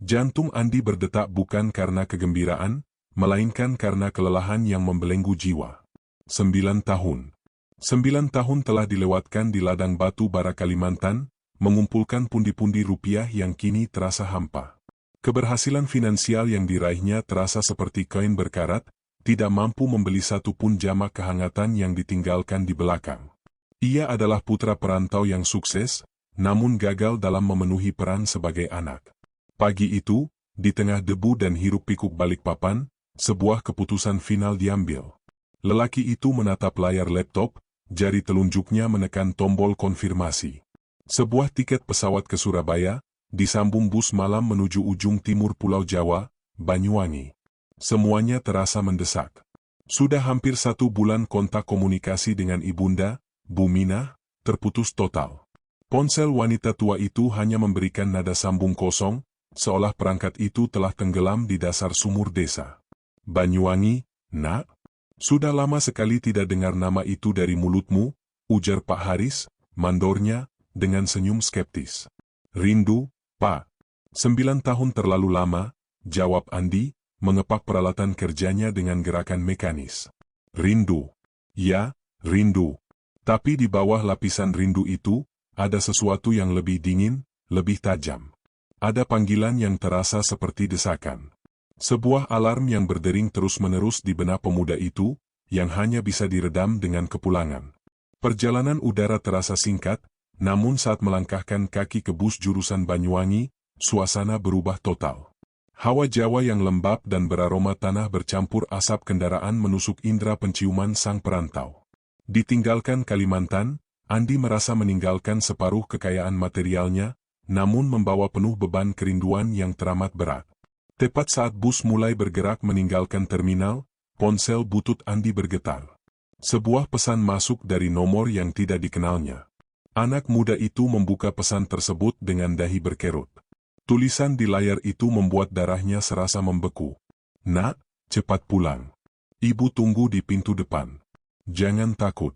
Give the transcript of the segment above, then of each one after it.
Jantung Andi berdetak bukan karena kegembiraan, melainkan karena kelelahan yang membelenggu jiwa. 9 tahun. 9 tahun telah dilewatkan di ladang batu bara Kalimantan, mengumpulkan pundi-pundi rupiah yang kini terasa hampa. Keberhasilan finansial yang diraihnya terasa seperti koin berkarat, tidak mampu membeli satu pun jamak kehangatan yang ditinggalkan di belakang. Ia adalah putra perantau yang sukses, namun gagal dalam memenuhi peran sebagai anak. Pagi itu, di tengah debu dan hiruk-pikuk Balikpapan, sebuah keputusan final diambil. Lelaki itu menatap layar laptop, jari telunjuknya menekan tombol konfirmasi. Sebuah tiket pesawat ke Surabaya, disambung bus malam menuju ujung timur Pulau Jawa, Banyuwangi. Semuanya terasa mendesak. Sudah hampir 1 bulan kontak komunikasi dengan ibunda, Bu Minah, terputus total. Ponsel wanita tua itu hanya memberikan nada sambung kosong, seolah perangkat itu telah tenggelam di dasar sumur desa. Banyuwangi, nak? Sudah lama sekali tidak dengar nama itu dari mulutmu, ujar Pak Haris, mandornya, dengan senyum skeptis. Rindu, Pak. 9 tahun terlalu lama, jawab Andi, mengepak peralatan kerjanya dengan gerakan mekanis. Rindu. Ya, rindu. Tapi di bawah lapisan rindu itu, ada sesuatu yang lebih dingin, lebih tajam. Ada panggilan yang terasa seperti desakan. Sebuah alarm yang berdering terus-menerus di benak pemuda itu, yang hanya bisa diredam dengan kepulangan. Perjalanan udara terasa singkat, namun saat melangkahkan kaki ke bus jurusan Banyuwangi, suasana berubah total. Hawa Jawa yang lembab dan beraroma tanah bercampur asap kendaraan menusuk indera penciuman sang perantau. Ditinggalkan Kalimantan, Andi merasa meninggalkan separuh kekayaan materialnya, namun membawa penuh beban kerinduan yang teramat berat. Tepat saat bus mulai bergerak meninggalkan terminal, ponsel butut Andi bergetar. Sebuah pesan masuk dari nomor yang tidak dikenalnya. Anak muda itu membuka pesan tersebut dengan dahi berkerut. Tulisan di layar itu membuat darahnya serasa membeku. Nak, cepat pulang. Ibu tunggu di pintu depan. Jangan takut.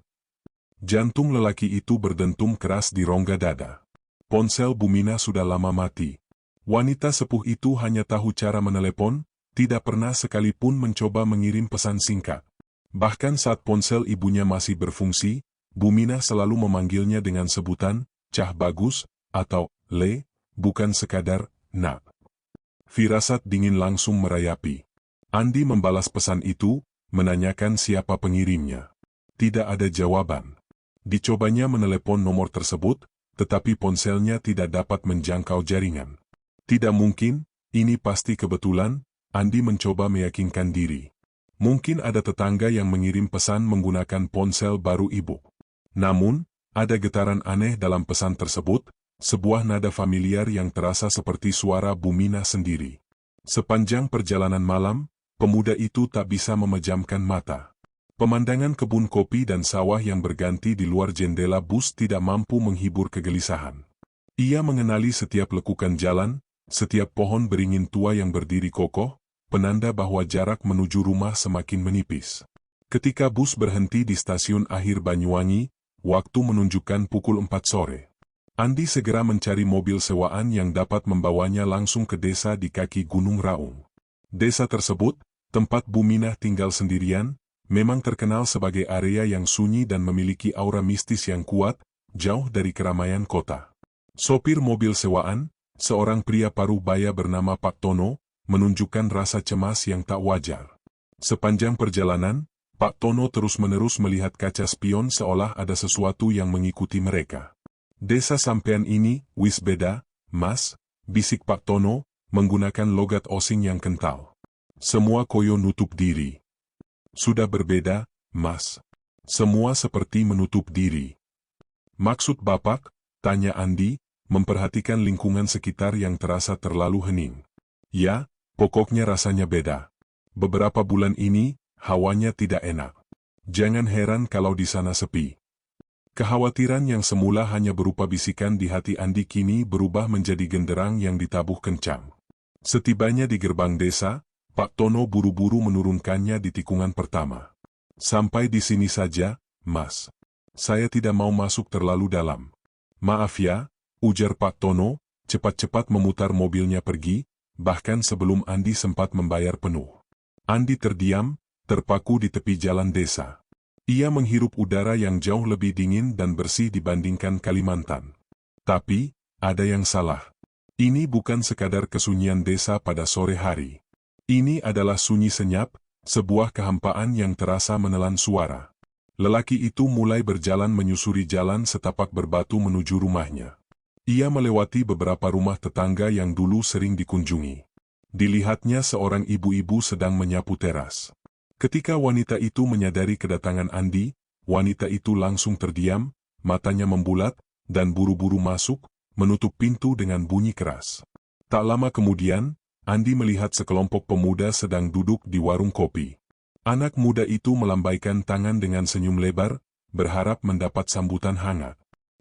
Jantung lelaki itu berdentum keras di rongga dada. Ponsel Bu Minah sudah lama mati. Wanita sepuh itu hanya tahu cara menelepon, tidak pernah sekalipun mencoba mengirim pesan singkat. Bahkan saat ponsel ibunya masih berfungsi, Bu Minah selalu memanggilnya dengan sebutan, Cah Bagus, atau Le, bukan sekadar, Nak. Firasat dingin langsung merayapi. Andi membalas pesan itu, menanyakan siapa pengirimnya. Tidak ada jawaban. Dicobanya menelepon nomor tersebut, tetapi ponselnya tidak dapat menjangkau jaringan. Tidak mungkin, ini pasti kebetulan, Andi mencoba meyakinkan diri. Mungkin ada tetangga yang mengirim pesan menggunakan ponsel baru ibu. Namun, ada getaran aneh dalam pesan tersebut, sebuah nada familiar yang terasa seperti suara Bu Minah sendiri. Sepanjang perjalanan malam, pemuda itu tak bisa memejamkan mata. Pemandangan kebun kopi dan sawah yang berganti di luar jendela bus tidak mampu menghibur kegelisahan. Ia mengenali setiap lekukan jalan, setiap pohon beringin tua yang berdiri kokoh, penanda bahwa jarak menuju rumah semakin menipis. Ketika bus berhenti di stasiun akhir Banyuwangi, waktu menunjukkan pukul 4 sore. Andi segera mencari mobil sewaan yang dapat membawanya langsung ke desa di kaki Gunung Raung. Desa tersebut, tempat Bu Minah tinggal sendirian, memang terkenal sebagai area yang sunyi dan memiliki aura mistis yang kuat, jauh dari keramaian kota. Sopir mobil sewaan, seorang pria paruh baya bernama Pak Tono, menunjukkan rasa cemas yang tak wajar. Sepanjang perjalanan, Pak Tono terus-menerus melihat kaca spion seolah ada sesuatu yang mengikuti mereka. Desa sampean ini, wis beda, Mas, bisik Pak Tono, menggunakan logat osing yang kental. Semua koyo nutup diri. Sudah berbeda, Mas. Semua seperti menutup diri. Maksud Bapak? Tanya Andi, memperhatikan lingkungan sekitar yang terasa terlalu hening. Ya, pokoknya rasanya beda. Beberapa bulan ini, hawanya tidak enak. Jangan heran kalau di sana sepi. Kekhawatiran yang semula hanya berupa bisikan di hati Andi kini berubah menjadi genderang yang ditabuh kencang. Setibanya di gerbang desa, Pak Tono buru-buru menurunkannya di tikungan pertama. Sampai di sini saja, Mas. Saya tidak mau masuk terlalu dalam. Maaf ya, ujar Pak Tono, cepat-cepat memutar mobilnya pergi, bahkan sebelum Andi sempat membayar penuh. Andi terdiam, terpaku di tepi jalan desa. Ia menghirup udara yang jauh lebih dingin dan bersih dibandingkan Kalimantan. Tapi, ada yang salah. Ini bukan sekadar kesunyian desa pada sore hari. Ini adalah sunyi senyap, sebuah kehampaan yang terasa menelan suara. Lelaki itu mulai berjalan menyusuri jalan setapak berbatu menuju rumahnya. Ia melewati beberapa rumah tetangga yang dulu sering dikunjungi. Dilihatnya seorang ibu-ibu sedang menyapu teras. Ketika wanita itu menyadari kedatangan Andi, wanita itu langsung terdiam, matanya membulat, dan buru-buru masuk, menutup pintu dengan bunyi keras. Tak lama kemudian, Andi melihat sekelompok pemuda sedang duduk di warung kopi. Anak muda itu melambaikan tangan dengan senyum lebar, berharap mendapat sambutan hangat.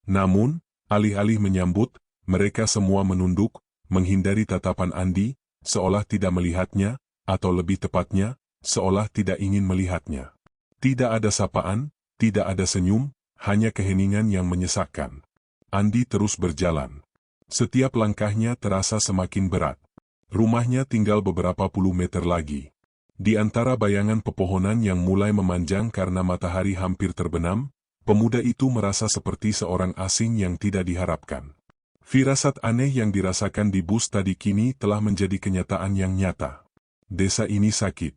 Namun, alih-alih menyambut, mereka semua menunduk, menghindari tatapan Andi, seolah tidak melihatnya, atau lebih tepatnya, seolah tidak ingin melihatnya. Tidak ada sapaan, tidak ada senyum, hanya keheningan yang menyesakkan. Andi terus berjalan. Setiap langkahnya terasa semakin berat. Rumahnya tinggal beberapa puluh meter lagi. Di antara bayangan pepohonan yang mulai memanjang karena matahari hampir terbenam, pemuda itu merasa seperti seorang asing yang tidak diharapkan. Firasat aneh yang dirasakan di bus tadi kini telah menjadi kenyataan yang nyata. Desa ini sakit.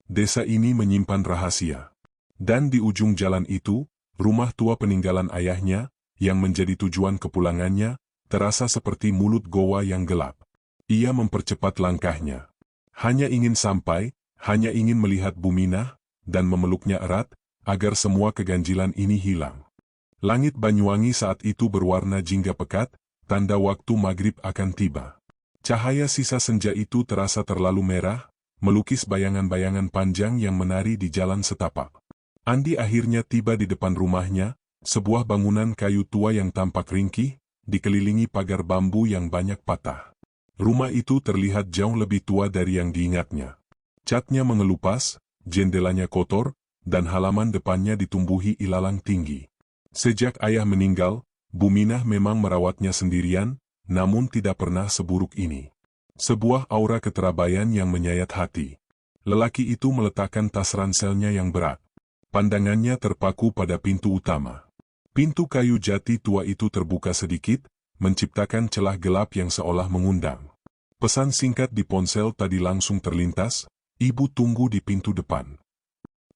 Desa ini menyimpan rahasia. Dan di ujung jalan itu, rumah tua peninggalan ayahnya, yang menjadi tujuan kepulangannya, terasa seperti mulut goa yang gelap. Ia mempercepat langkahnya. Hanya ingin sampai, hanya ingin melihat Buminah, dan memeluknya erat, agar semua keganjilan ini hilang. Langit Banyuwangi saat itu berwarna jingga pekat, tanda waktu maghrib akan tiba. Cahaya sisa senja itu terasa terlalu merah, melukis bayangan-bayangan panjang yang menari di jalan setapak. Andi akhirnya tiba di depan rumahnya, sebuah bangunan kayu tua yang tampak ringkih, dikelilingi pagar bambu yang banyak patah. Rumah itu terlihat jauh lebih tua dari yang diingatnya. Catnya mengelupas, jendelanya kotor, dan halaman depannya ditumbuhi ilalang tinggi. Sejak ayah meninggal, Buminah memang merawatnya sendirian, namun tidak pernah seburuk ini. Sebuah aura keterabaian yang menyayat hati. Lelaki itu meletakkan tas ranselnya yang berat. Pandangannya terpaku pada pintu utama. Pintu kayu jati tua itu terbuka sedikit, menciptakan celah gelap yang seolah mengundang. Pesan singkat di ponsel tadi langsung terlintas, "Ibu tunggu di pintu depan."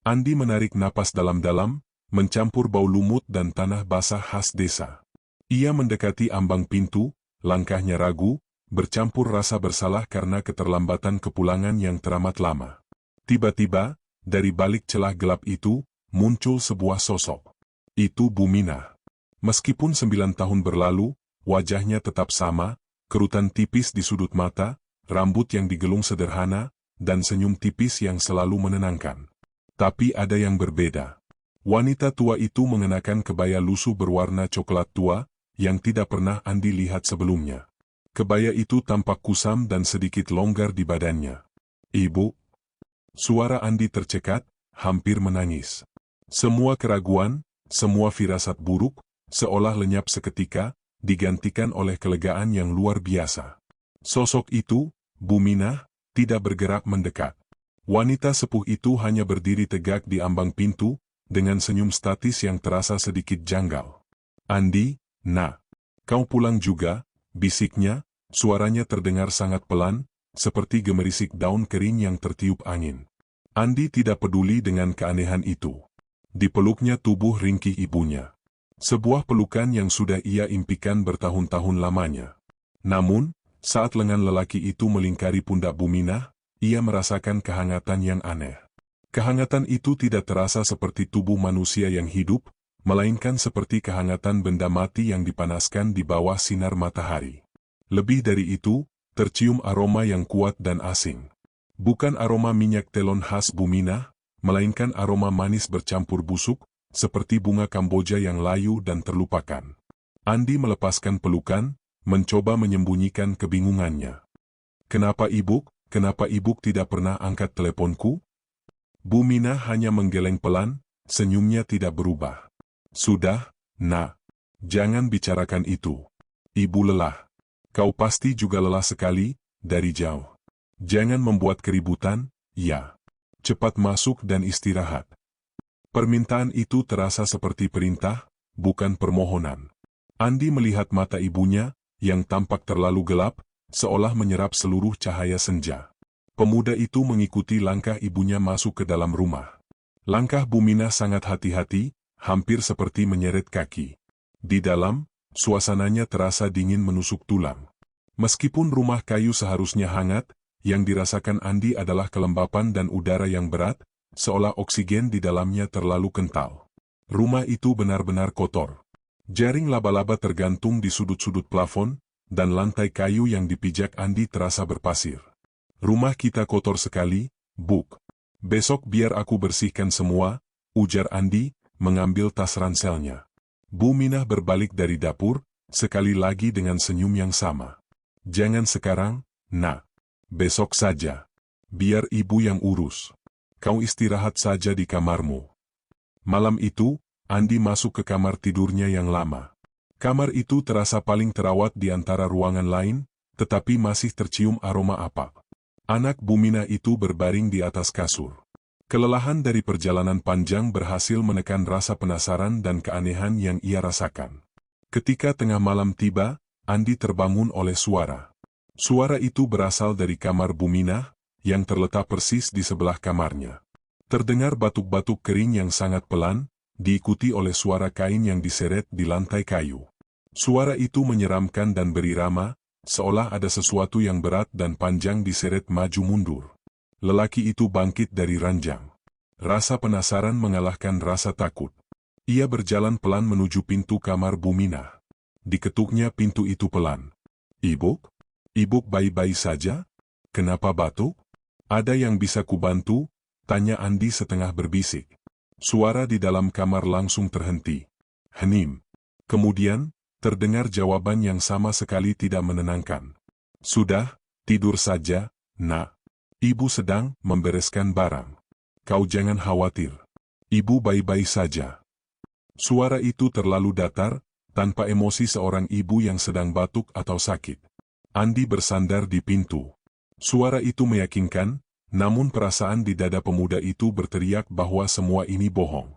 Andi menarik napas dalam-dalam, mencampur bau lumut dan tanah basah khas desa. Ia mendekati ambang pintu, langkahnya ragu, bercampur rasa bersalah karena keterlambatan kepulangan yang teramat lama. Tiba-tiba, dari balik celah gelap itu, muncul sebuah sosok. Itu Buminah. Meskipun 9 tahun berlalu, wajahnya tetap sama, kerutan tipis di sudut mata, rambut yang digelung sederhana, dan senyum tipis yang selalu menenangkan. Tapi ada yang berbeda. Wanita tua itu mengenakan kebaya lusuh berwarna coklat tua, yang tidak pernah Andi lihat sebelumnya. Kebaya itu tampak kusam dan sedikit longgar di badannya. "Ibu." Suara Andi tercekat, hampir menangis. Semua keraguan, semua firasat buruk, seolah lenyap seketika, digantikan oleh kelegaan yang luar biasa. Sosok itu, Buminah, tidak bergerak mendekat. Wanita sepuh itu hanya berdiri tegak di ambang pintu, dengan senyum statis yang terasa sedikit janggal. "Andi, nak, kau pulang juga?" bisiknya, suaranya terdengar sangat pelan, seperti gemerisik daun kering yang tertiup angin. Andi tidak peduli dengan keanehan itu. Dipeluknya tubuh ringkih ibunya. Sebuah pelukan yang sudah ia impikan bertahun-tahun lamanya. Namun, saat lengan lelaki itu melingkari pundak Buminah, ia merasakan kehangatan yang aneh. Kehangatan itu tidak terasa seperti tubuh manusia yang hidup, melainkan seperti kehangatan benda mati yang dipanaskan di bawah sinar matahari. Lebih dari itu, tercium aroma yang kuat dan asing. Bukan aroma minyak telon khas Buminah, melainkan aroma manis bercampur busuk, seperti bunga Kamboja yang layu dan terlupakan. Andi melepaskan pelukan, mencoba menyembunyikan kebingungannya. Kenapa ibu tidak pernah angkat teleponku?" Buminah hanya menggeleng pelan, senyumnya tidak berubah. "Sudah, nak. Jangan bicarakan itu. Ibu lelah. Kau pasti juga lelah sekali, dari jauh." Jangan membuat keributan, ya. Cepat masuk dan istirahat. Permintaan itu terasa seperti perintah, bukan permohonan. Andi melihat mata ibunya, yang tampak terlalu gelap, seolah menyerap seluruh cahaya senja. Pemuda itu mengikuti langkah ibunya masuk ke dalam rumah. Langkah Buminah sangat hati-hati, hampir seperti menyeret kaki. Di dalam, suasananya terasa dingin menusuk tulang. Meskipun rumah kayu seharusnya hangat, yang dirasakan Andi adalah kelembapan dan udara yang berat, seolah oksigen di dalamnya terlalu kental. Rumah itu benar-benar kotor. Jaring laba-laba tergantung di sudut-sudut plafon, dan lantai kayu yang dipijak Andi terasa berpasir. Rumah kita kotor sekali, Buk. Besok biar aku bersihkan semua, ujar Andi, mengambil tas ranselnya. Buminah berbalik dari dapur, sekali lagi dengan senyum yang sama. Jangan sekarang, nak. Besok saja. Biar ibu yang urus. Kau istirahat saja di kamarmu. Malam itu, Andi masuk ke kamar tidurnya yang lama. Kamar itu terasa paling terawat di antara ruangan lain, tetapi masih tercium aroma apak. Anak Buminah itu berbaring di atas kasur. Kelelahan dari perjalanan panjang berhasil menekan rasa penasaran dan keanehan yang ia rasakan. Ketika tengah malam tiba, Andi terbangun oleh suara. Suara itu berasal dari kamar Buminah, yang terletak persis di sebelah kamarnya. Terdengar batuk-batuk kering yang sangat pelan, diikuti oleh suara kain yang diseret di lantai kayu. Suara itu menyeramkan dan berirama, seolah ada sesuatu yang berat dan panjang diseret maju mundur. Lelaki itu bangkit dari ranjang. Rasa penasaran mengalahkan rasa takut. Ia berjalan pelan menuju pintu kamar Buminah. Diketuknya pintu itu pelan. Ibuk? Ibuk baik-baik saja? Kenapa batuk? Ada yang bisa kubantu? Tanya Andi setengah berbisik. Suara di dalam kamar langsung terhenti. Hening. Kemudian, terdengar jawaban yang sama sekali tidak menenangkan. Sudah, tidur saja, nak. Ibu sedang membereskan barang. Kau jangan khawatir. Ibu baik-baik saja. Suara itu terlalu datar, tanpa emosi seorang ibu yang sedang batuk atau sakit. Andi bersandar di pintu. Suara itu meyakinkan, namun perasaan di dada pemuda itu berteriak bahwa semua ini bohong.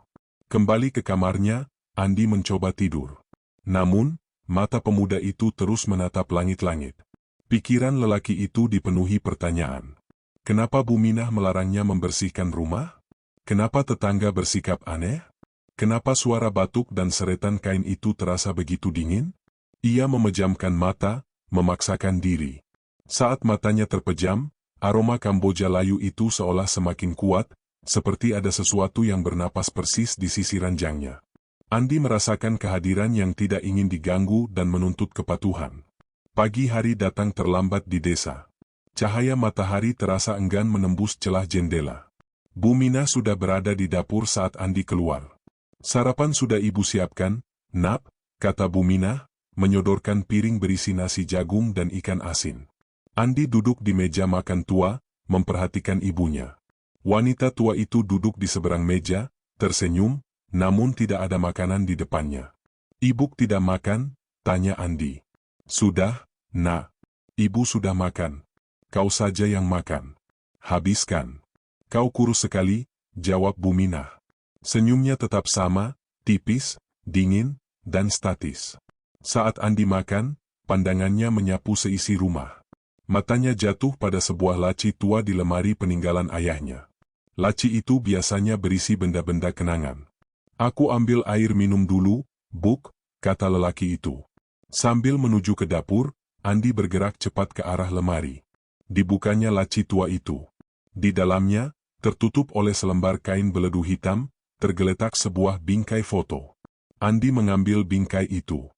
Kembali ke kamarnya, Andi mencoba tidur. Namun, mata pemuda itu terus menatap langit-langit. Pikiran lelaki itu dipenuhi pertanyaan. Kenapa Buminah melarangnya membersihkan rumah? Kenapa tetangga bersikap aneh? Kenapa suara batuk dan seretan kain itu terasa begitu dingin? Ia memejamkan mata, memaksakan diri. Saat matanya terpejam, aroma Kamboja layu itu seolah semakin kuat, seperti ada sesuatu yang bernapas persis di sisi ranjangnya. Andi merasakan kehadiran yang tidak ingin diganggu dan menuntut kepatuhan. Pagi hari datang terlambat di desa. Cahaya matahari terasa enggan menembus celah jendela. Buminah sudah berada di dapur saat Andi keluar. Sarapan sudah ibu siapkan, nak, kata Buminah, menyodorkan piring berisi nasi jagung dan ikan asin. Andi duduk di meja makan tua, memperhatikan ibunya. Wanita tua itu duduk di seberang meja, tersenyum, namun tidak ada makanan di depannya. Ibu tidak makan? Tanya Andi. Sudah, nak. Ibu sudah makan. Kau saja yang makan. Habiskan. Kau kurus sekali, jawab Buminah. Senyumnya tetap sama, tipis, dingin, dan statis. Saat Andi makan, pandangannya menyapu seisi rumah. Matanya jatuh pada sebuah laci tua di lemari peninggalan ayahnya. Laci itu biasanya berisi benda-benda kenangan. Aku ambil air minum dulu, Buk, kata lelaki itu. Sambil menuju ke dapur, Andi bergerak cepat ke arah lemari. Dibukanya laci tua itu. Di dalamnya, tertutup oleh selembar kain beledu hitam, tergeletak sebuah bingkai foto. Andi mengambil bingkai itu.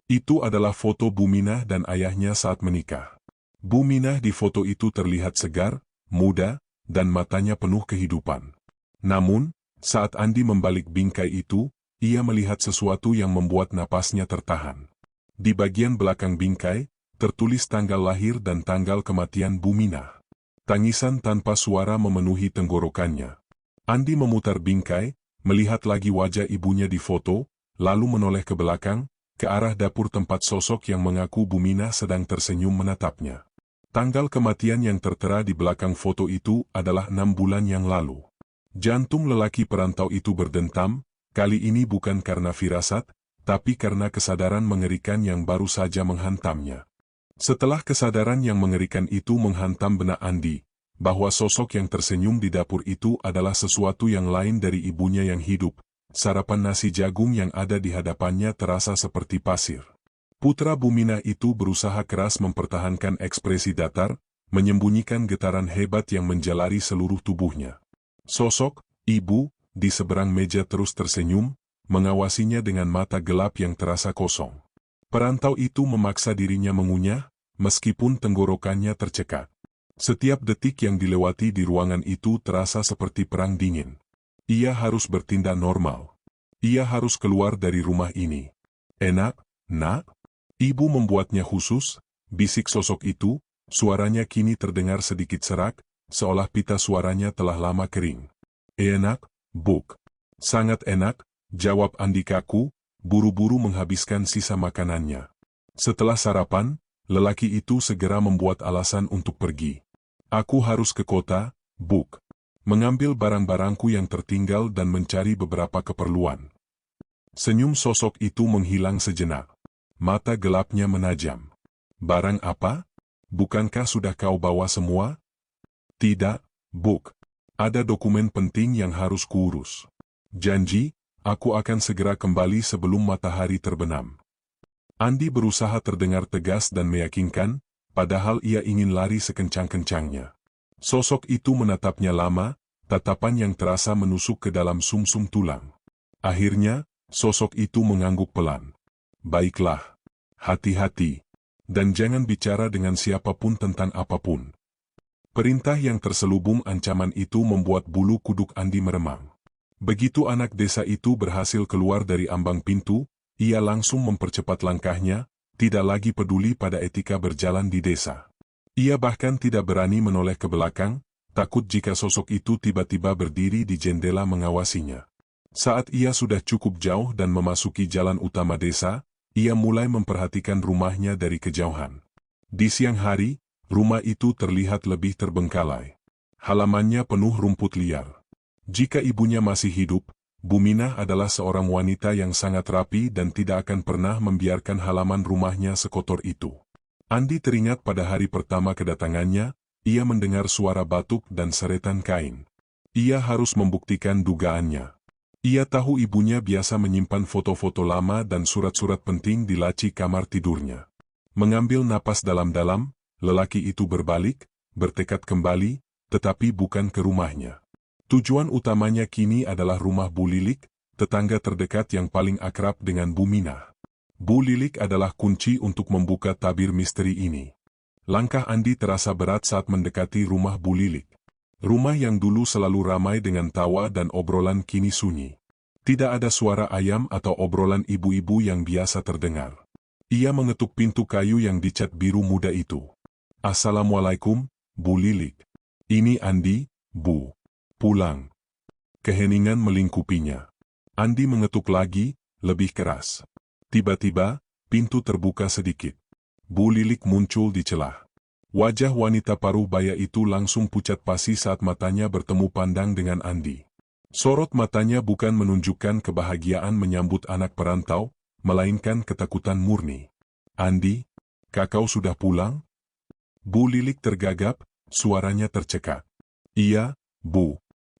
Itu adalah foto Buminah dan ayahnya saat menikah. Buminah di foto itu terlihat segar, muda, dan matanya penuh kehidupan. Namun, saat Andi membalik bingkai itu, ia melihat sesuatu yang membuat napasnya tertahan. Di bagian belakang bingkai, tertulis tanggal lahir dan tanggal kematian Buminah. Tangisan tanpa suara memenuhi tenggorokannya. Andi memutar bingkai, melihat lagi wajah ibunya di foto, lalu menoleh ke belakang, ke arah dapur tempat sosok yang mengaku Buminah sedang tersenyum menatapnya. Tanggal kematian yang tertera di belakang foto itu adalah 6 bulan yang lalu. Jantung lelaki perantau itu berdentam, kali ini bukan karena firasat, tapi karena kesadaran mengerikan yang baru saja menghantamnya. Setelah kesadaran yang mengerikan itu menghantam benak Andi, bahwa sosok yang tersenyum di dapur itu adalah sesuatu yang lain dari ibunya yang hidup, sarapan nasi jagung yang ada di hadapannya terasa seperti pasir. Putra Bumina itu berusaha keras mempertahankan ekspresi datar, menyembunyikan getaran hebat yang menjalari seluruh tubuhnya. Sosok ibu di seberang meja terus tersenyum, mengawasinya dengan mata gelap yang terasa kosong. Perantau itu memaksa dirinya mengunyah, meskipun tenggorokannya tercekat. Setiap detik yang dilewati di ruangan itu terasa seperti perang dingin. Ia harus bertindak normal. Ia harus keluar dari rumah ini. Enak, nak? Ibu membuatnya khusus, bisik sosok itu, suaranya kini terdengar sedikit serak, seolah pita suaranya telah lama kering. Enak, Buk. Sangat enak, jawab Andi kaku, buru-buru menghabiskan sisa makanannya. Setelah sarapan, lelaki itu segera membuat alasan untuk pergi. Aku harus ke kota, Buk. Mengambil barang-barangku yang tertinggal dan mencari beberapa keperluan. Senyum sosok itu menghilang sejenak. Mata gelapnya menajam. Barang apa? Bukankah sudah kau bawa semua? Tidak, Buk. Ada dokumen penting yang harus kuurus. Janji, aku akan segera kembali sebelum matahari terbenam. Andi berusaha terdengar tegas dan meyakinkan, padahal ia ingin lari sekencang-kencangnya. Sosok itu menatapnya lama, tatapan yang terasa menusuk ke dalam sumsum tulang. Akhirnya, sosok itu mengangguk pelan. Baiklah, hati-hati, dan jangan bicara dengan siapapun tentang apapun. Perintah yang terselubung ancaman itu membuat bulu kuduk Andi meremang. Begitu anak desa itu berhasil keluar dari ambang pintu, ia langsung mempercepat langkahnya, tidak lagi peduli pada etika berjalan di desa. Ia bahkan tidak berani menoleh ke belakang, takut jika sosok itu tiba-tiba berdiri di jendela mengawasinya. Saat ia sudah cukup jauh dan memasuki jalan utama desa, ia mulai memperhatikan rumahnya dari kejauhan. Di siang hari, rumah itu terlihat lebih terbengkalai. Halamannya penuh rumput liar. Jika ibunya masih hidup, Buminah adalah seorang wanita yang sangat rapi dan tidak akan pernah membiarkan halaman rumahnya sekotor itu. Andi teringat pada hari pertama kedatangannya, ia mendengar suara batuk dan seretan kain. Ia harus membuktikan dugaannya. Ia tahu ibunya biasa menyimpan foto-foto lama dan surat-surat penting di laci kamar tidurnya. Mengambil napas dalam-dalam, lelaki itu berbalik, bertekad kembali, tetapi bukan ke rumahnya. Tujuan utamanya kini adalah rumah Bu Lilik, tetangga terdekat yang paling akrab dengan Buminah. Bu Lilik adalah kunci untuk membuka tabir misteri ini. Langkah Andi terasa berat saat mendekati rumah Bu Lilik. Rumah yang dulu selalu ramai dengan tawa dan obrolan kini sunyi. Tidak ada suara ayam atau obrolan ibu-ibu yang biasa terdengar. Ia mengetuk pintu kayu yang dicat biru muda itu. Assalamualaikum, Bu Lilik. Ini Andi, Bu. Pulang. Keheningan melingkupinya. Andi mengetuk lagi, lebih keras. Tiba-tiba, pintu terbuka sedikit. Bu Lilik muncul di celah. Wajah wanita paruh baya itu langsung pucat pasi saat matanya bertemu pandang dengan Andi. Sorot matanya bukan menunjukkan kebahagiaan menyambut anak perantau, melainkan ketakutan murni. Andi, kakau sudah pulang? Bu Lilik tergagap, suaranya tercekat. Iya, Bu.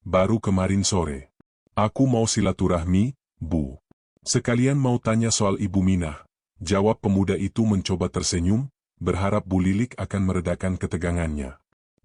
Baru kemarin sore. Aku mau silaturahmi, Bu. Sekalian mau tanya soal Ibu Minah. Jawab pemuda itu mencoba tersenyum, berharap Bu Lilik akan meredakan ketegangannya.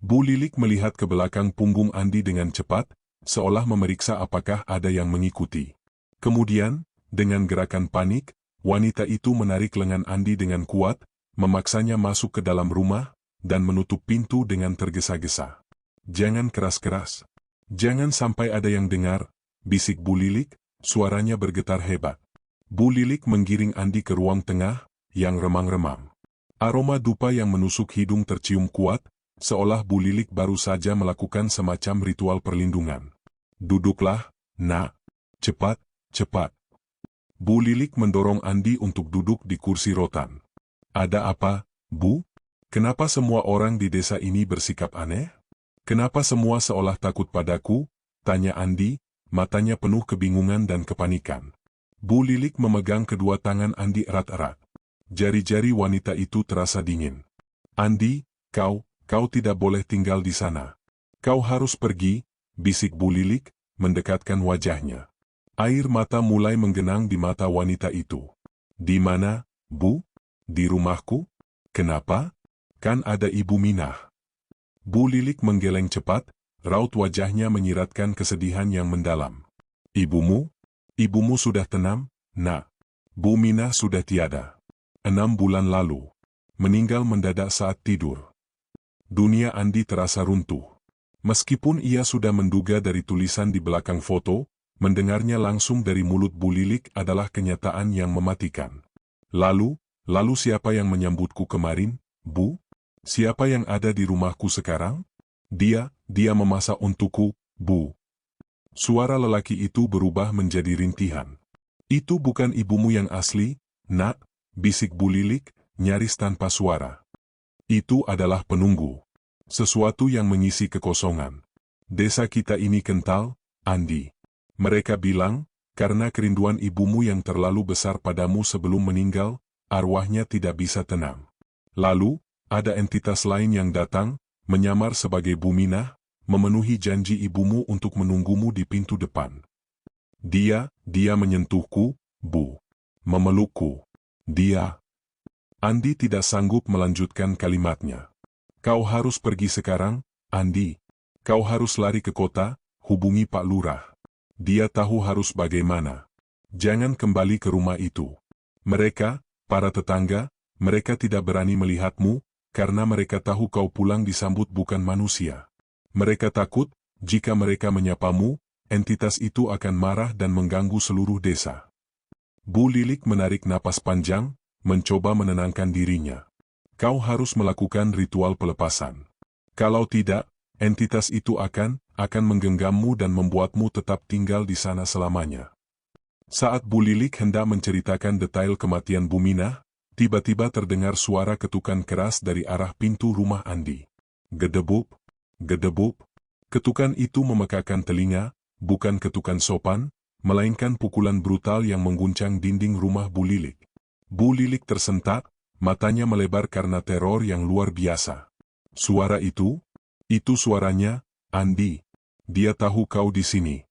Bu Lilik melihat ke belakang punggung Andi dengan cepat, seolah memeriksa apakah ada yang mengikuti. Kemudian, dengan gerakan panik, wanita itu menarik lengan Andi dengan kuat, memaksanya masuk ke dalam rumah, dan menutup pintu dengan tergesa-gesa. Jangan keras-keras. Jangan sampai ada yang dengar, bisik Bu Lilik, suaranya bergetar hebat. Bu Lilik menggiring Andi ke ruang tengah, yang remang-remang. Aroma dupa yang menusuk hidung tercium kuat, seolah Bu Lilik baru saja melakukan semacam ritual perlindungan. Duduklah, nak. Cepat, cepat. Bu Lilik mendorong Andi untuk duduk di kursi rotan. Ada apa, Bu? Kenapa semua orang di desa ini bersikap aneh? Kenapa semua seolah takut padaku? Tanya Andi, matanya penuh kebingungan dan kepanikan. Bu Lilik memegang kedua tangan Andi erat-erat. Jari-jari wanita itu terasa dingin. Andi, kau tidak boleh tinggal di sana. Kau harus pergi, bisik Bu Lilik, mendekatkan wajahnya. Air mata mulai menggenang di mata wanita itu. Di mana, Bu? Di rumahku? Kenapa? Kan ada Ibu Minah. Bu Lilik menggeleng cepat, raut wajahnya menyiratkan kesedihan yang mendalam. Ibumu? Ibumu sudah tenam, Nak. Bu Minah sudah tiada. 6 bulan lalu. Meninggal mendadak saat tidur. Dunia Andi terasa runtuh. Meskipun ia sudah menduga dari tulisan di belakang foto, mendengarnya langsung dari mulut Bu Lilik adalah kenyataan yang mematikan. Lalu siapa yang menyambutku kemarin, Bu? Siapa yang ada di rumahku sekarang? Dia memasak untukku, Bu. Suara lelaki itu berubah menjadi rintihan. Itu bukan ibumu yang asli, Nak, bisik Bu Lilik, nyaris tanpa suara. Itu adalah penunggu. Sesuatu yang mengisi kekosongan. Desa kita ini kental, Andi. Mereka bilang, karena kerinduan ibumu yang terlalu besar padamu sebelum meninggal, arwahnya tidak bisa tenang. Lalu, ada entitas lain yang datang, menyamar sebagai Bu Minah, memenuhi janji ibumu untuk menunggumu di pintu depan. Dia menyentuhku, Bu. Memelukku. Andi tidak sanggup melanjutkan kalimatnya. Kau harus pergi sekarang, Andi. Kau harus lari ke kota, hubungi Pak Lurah. Dia tahu harus bagaimana. Jangan kembali ke rumah itu. Mereka, para tetangga, mereka tidak berani melihatmu, karena mereka tahu kau pulang disambut bukan manusia. Mereka takut, jika mereka menyapamu, entitas itu akan marah dan mengganggu seluruh desa. Bu Lilik menarik napas panjang, mencoba menenangkan dirinya. Kau harus melakukan ritual pelepasan. Kalau tidak, entitas itu akan menggenggammu dan membuatmu tetap tinggal di sana selamanya. Saat Bu Lilik hendak menceritakan detail kematian Bu Minah, tiba-tiba terdengar suara ketukan keras dari arah pintu rumah Andi. Gedebub, gedebub. Ketukan itu memekakan telinga, bukan ketukan sopan, melainkan pukulan brutal yang mengguncang dinding rumah Bu Lilik. Bu Lilik tersentak, matanya melebar karena teror yang luar biasa. Suara itu suaranya, Andi. Dia tahu kau di sini.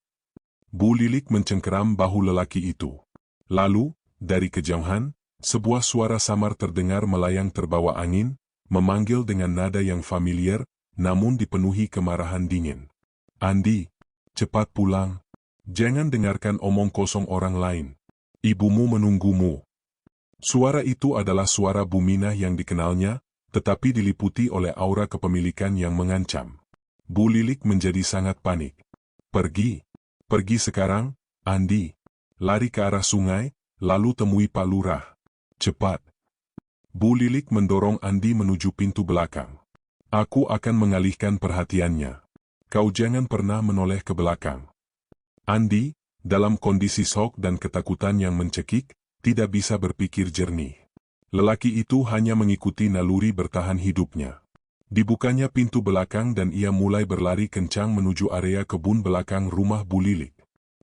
Bu Lilik mencengkeram bahu lelaki itu. Lalu, dari kejauhan, sebuah suara samar terdengar melayang terbawa angin, memanggil dengan nada yang familiar, namun dipenuhi kemarahan dingin. Andi, cepat pulang. Jangan dengarkan omong kosong orang lain. Ibumu menunggumu. Suara itu adalah suara Bu Minah yang dikenalnya, tetapi diliputi oleh aura kepemilikan yang mengancam. Bu Lilik menjadi sangat panik. Pergi sekarang, Andi. Lari ke arah sungai, lalu temui Pak Lurah. Cepat. Bu Lilik mendorong Andi menuju pintu belakang. Aku akan mengalihkan perhatiannya. Kau jangan pernah menoleh ke belakang. Andi, dalam kondisi shock dan ketakutan yang mencekik, tidak bisa berpikir jernih. Lelaki itu hanya mengikuti naluri bertahan hidupnya. Dibukanya pintu belakang dan ia mulai berlari kencang menuju area kebun belakang rumah Bu Lilik.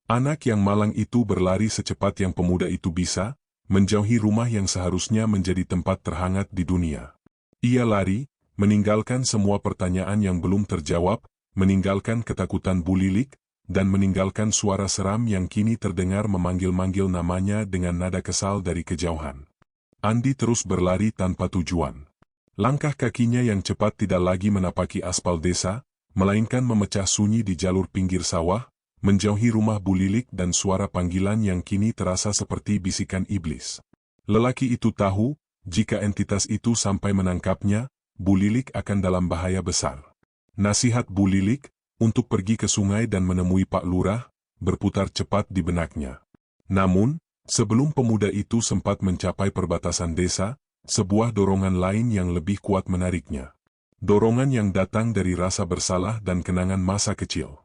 Anak yang malang itu berlari secepat yang pemuda itu bisa, menjauhi rumah yang seharusnya menjadi tempat terhangat di dunia. Ia lari, meninggalkan semua pertanyaan yang belum terjawab, meninggalkan ketakutan Bu Lilik, dan meninggalkan suara seram yang kini terdengar memanggil-manggil namanya dengan nada kesal dari kejauhan. Andi terus berlari tanpa tujuan. Langkah kakinya yang cepat tidak lagi menapaki aspal desa, melainkan memecah sunyi di jalur pinggir sawah, menjauhi rumah Bu Lilik dan suara panggilan yang kini terasa seperti bisikan iblis. Lelaki itu tahu, jika entitas itu sampai menangkapnya, Bu Lilik akan dalam bahaya besar. Nasihat Bu Lilik, untuk pergi ke sungai dan menemui Pak Lurah, berputar cepat di benaknya. Namun, sebelum pemuda itu sempat mencapai perbatasan desa, sebuah dorongan lain yang lebih kuat menariknya. Dorongan yang datang dari rasa bersalah dan kenangan masa kecil.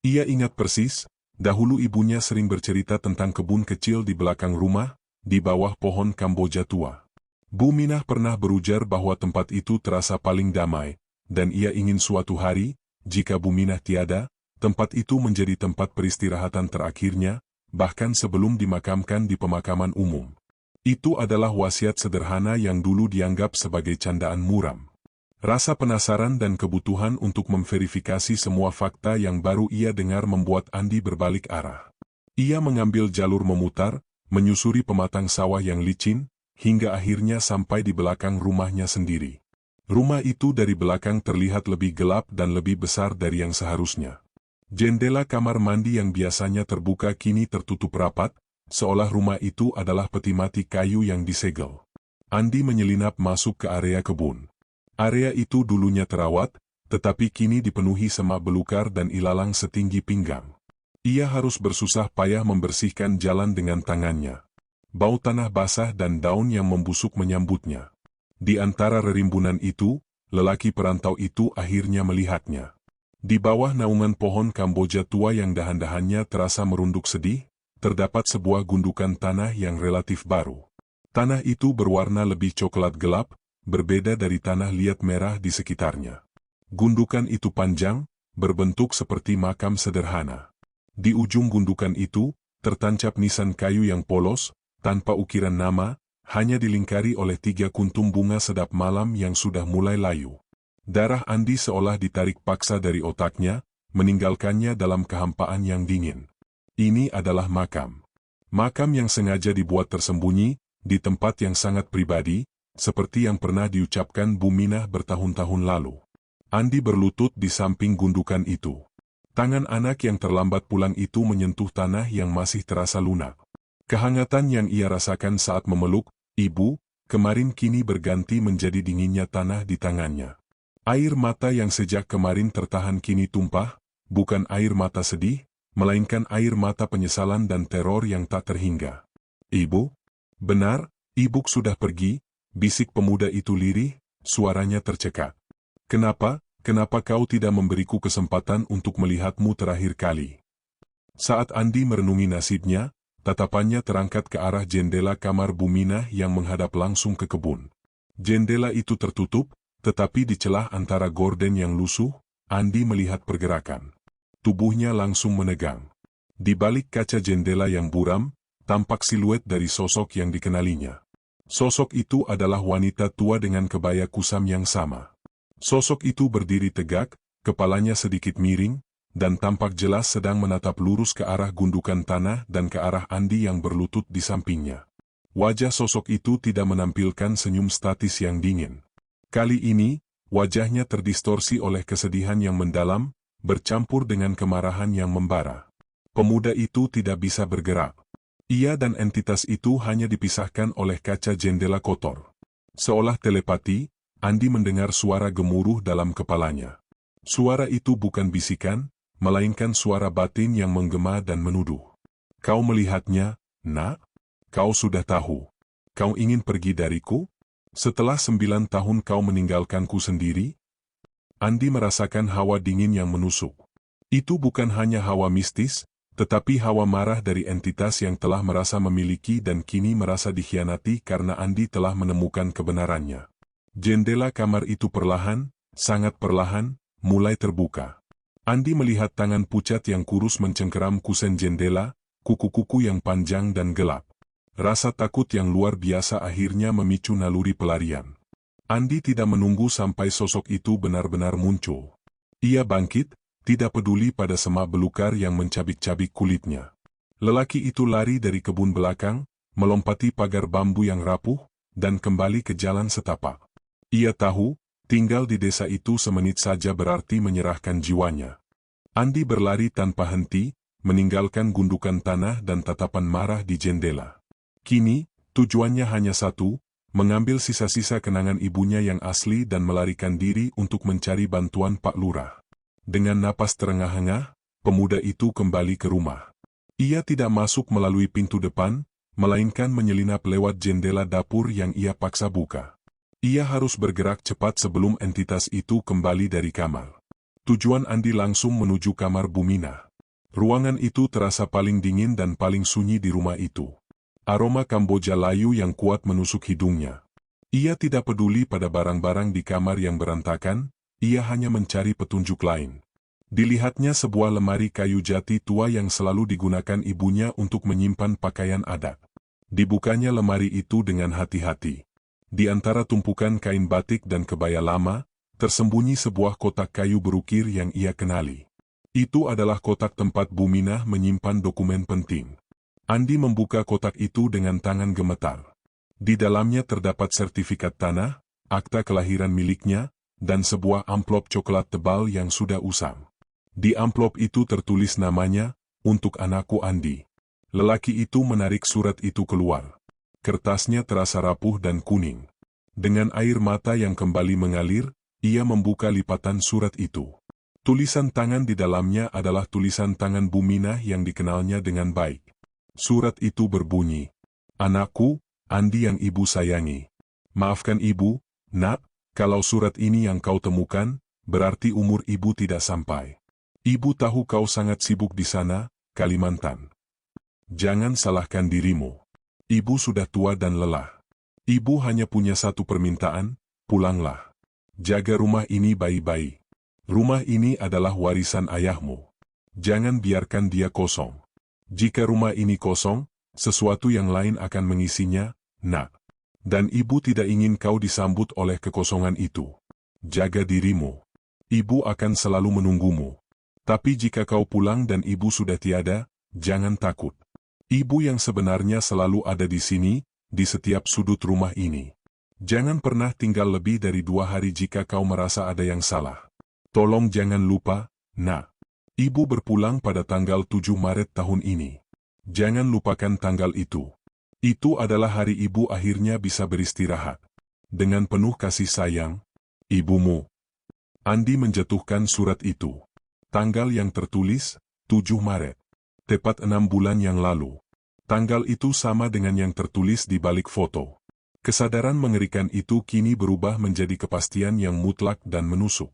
Ia ingat persis, dahulu ibunya sering bercerita tentang kebun kecil di belakang rumah, di bawah pohon Kamboja tua. Bu Minah pernah berujar bahwa tempat itu terasa paling damai, dan ia ingin suatu hari, jika Bu Minah tiada, tempat itu menjadi tempat peristirahatan terakhirnya, bahkan sebelum dimakamkan di pemakaman umum. Itu adalah wasiat sederhana yang dulu dianggap sebagai candaan muram. Rasa penasaran dan kebutuhan untuk memverifikasi semua fakta yang baru ia dengar membuat Andi berbalik arah. Ia mengambil jalur memutar, menyusuri pematang sawah yang licin, hingga akhirnya sampai di belakang rumahnya sendiri. Rumah itu dari belakang terlihat lebih gelap dan lebih besar dari yang seharusnya. Jendela kamar mandi yang biasanya terbuka kini tertutup rapat, seolah rumah itu adalah peti mati kayu yang disegel. Andi menyelinap masuk ke area kebun. Area itu dulunya terawat, tetapi kini dipenuhi semak belukar dan ilalang setinggi pinggang. Ia harus bersusah payah membersihkan jalan dengan tangannya. Bau tanah basah dan daun yang membusuk menyambutnya. Di antara rerimbunan itu, lelaki perantau itu akhirnya melihatnya. Di bawah naungan pohon Kamboja tua yang dahan-dahannya terasa merunduk sedih, terdapat sebuah gundukan tanah yang relatif baru. Tanah itu berwarna lebih coklat gelap, berbeda dari tanah liat merah di sekitarnya. Gundukan itu panjang, berbentuk seperti makam sederhana. Di ujung gundukan itu, tertancap nisan kayu yang polos, tanpa ukiran nama, hanya dilingkari oleh 3 kuntum bunga sedap malam yang sudah mulai layu. Darah Andi seolah ditarik paksa dari otaknya, meninggalkannya dalam kehampaan yang dingin. Ini adalah makam. Makam yang sengaja dibuat tersembunyi, di tempat yang sangat pribadi, seperti yang pernah diucapkan Bu Minah bertahun-tahun lalu. Andi berlutut di samping gundukan itu. Tangan anak yang terlambat pulang itu menyentuh tanah yang masih terasa lunak. Kehangatan yang ia rasakan saat memeluk ibu, kemarin kini berganti menjadi dinginnya tanah di tangannya. Air mata yang sejak kemarin tertahan kini tumpah, bukan air mata sedih, melainkan air mata penyesalan dan teror yang tak terhingga. Ibu? Benar, ibu sudah pergi, bisik pemuda itu lirih, suaranya tercekat. Kenapa kau tidak memberiku kesempatan untuk melihatmu terakhir kali? Saat Andi merenungi nasibnya, tatapannya terangkat ke arah jendela kamar Bu Minah yang menghadap langsung ke kebun. Jendela itu tertutup, tetapi di celah antara gorden yang lusuh, Andi melihat pergerakan. Tubuhnya langsung menegang. Di balik kaca jendela yang buram, tampak siluet dari sosok yang dikenalinya. Sosok itu adalah wanita tua dengan kebaya kusam yang sama. Sosok itu berdiri tegak, kepalanya sedikit miring, dan tampak jelas sedang menatap lurus ke arah gundukan tanah dan ke arah Andi yang berlutut di sampingnya. Wajah sosok itu tidak menampilkan senyum statis yang dingin. Kali ini, wajahnya terdistorsi oleh kesedihan yang mendalam, bercampur dengan kemarahan yang membara. Pemuda itu tidak bisa bergerak. Ia dan entitas itu hanya dipisahkan oleh kaca jendela kotor. Seolah telepati, Andi mendengar suara gemuruh dalam kepalanya. Suara itu bukan bisikan, melainkan suara batin yang menggema dan menuduh. Kau melihatnya, nak? Kau sudah tahu. Kau ingin pergi dariku? Setelah 9 tahun kau meninggalkanku sendiri? Andi merasakan hawa dingin yang menusuk. Itu bukan hanya hawa mistis, tetapi hawa marah dari entitas yang telah merasa memiliki dan kini merasa dikhianati karena Andi telah menemukan kebenarannya. Jendela kamar itu perlahan, sangat perlahan, mulai terbuka. Andi melihat tangan pucat yang kurus mencengkeram kusen jendela, kuku-kuku yang panjang dan gelap. Rasa takut yang luar biasa akhirnya memicu naluri pelarian. Andi tidak menunggu sampai sosok itu benar-benar muncul. Ia bangkit, tidak peduli pada semak belukar yang mencabik-cabik kulitnya. Lelaki itu lari dari kebun belakang, melompati pagar bambu yang rapuh, dan kembali ke jalan setapak. Ia tahu, tinggal di desa itu semenit saja berarti menyerahkan jiwanya. Andi berlari tanpa henti, meninggalkan gundukan tanah dan tatapan marah di jendela. Kini, tujuannya hanya satu, mengambil sisa-sisa kenangan ibunya yang asli dan melarikan diri untuk mencari bantuan Pak Lurah. Dengan napas terengah-engah, pemuda itu kembali ke rumah. Ia tidak masuk melalui pintu depan, melainkan menyelinap lewat jendela dapur yang ia paksa buka. Ia harus bergerak cepat sebelum entitas itu kembali dari kamar. Tujuan Andi langsung menuju kamar Bu Minah. Ruangan itu terasa paling dingin dan paling sunyi di rumah itu. Aroma Kamboja layu yang kuat menusuk hidungnya. Ia tidak peduli pada barang-barang di kamar yang berantakan, ia hanya mencari petunjuk lain. Dilihatnya sebuah lemari kayu jati tua yang selalu digunakan ibunya untuk menyimpan pakaian adat. Dibukanya lemari itu dengan hati-hati. Di antara tumpukan kain batik dan kebaya lama, tersembunyi sebuah kotak kayu berukir yang ia kenali. Itu adalah kotak tempat Buminah menyimpan dokumen penting. Andi membuka kotak itu dengan tangan gemetar. Di dalamnya terdapat sertifikat tanah, akta kelahiran miliknya, dan sebuah amplop coklat tebal yang sudah usang. Di amplop itu tertulis namanya, "Untuk anakku Andi." Lelaki itu menarik surat itu keluar. Kertasnya terasa rapuh dan kuning. Dengan air mata yang kembali mengalir, ia membuka lipatan surat itu. Tulisan tangan di dalamnya adalah tulisan tangan Buminah yang dikenalnya dengan baik. Surat itu berbunyi, "Anakku, Andi yang ibu sayangi. Maafkan ibu, nak, kalau surat ini yang kau temukan, berarti umur ibu tidak sampai. Ibu tahu kau sangat sibuk di sana, Kalimantan. Jangan salahkan dirimu. Ibu sudah tua dan lelah. Ibu hanya punya satu permintaan, pulanglah. Jaga rumah ini baik-baik. Rumah ini adalah warisan ayahmu. Jangan biarkan dia kosong. Jika rumah ini kosong, sesuatu yang lain akan mengisinya, nak. Dan ibu tidak ingin kau disambut oleh kekosongan itu. Jaga dirimu. Ibu akan selalu menunggumu. Tapi jika kau pulang dan ibu sudah tiada, jangan takut. Ibu yang sebenarnya selalu ada di sini, di setiap sudut rumah ini. Jangan pernah tinggal lebih dari 2 hari jika kau merasa ada yang salah. Tolong jangan lupa, nak. Ibu berpulang pada tanggal 7 Maret tahun ini. Jangan lupakan tanggal itu. Itu adalah hari ibu akhirnya bisa beristirahat. Dengan penuh kasih sayang, ibumu." Andi menjatuhkan surat itu. Tanggal yang tertulis, 7 Maret. Tepat 6 bulan yang lalu. Tanggal itu sama dengan yang tertulis di balik foto. Kesadaran mengerikan itu kini berubah menjadi kepastian yang mutlak dan menusuk.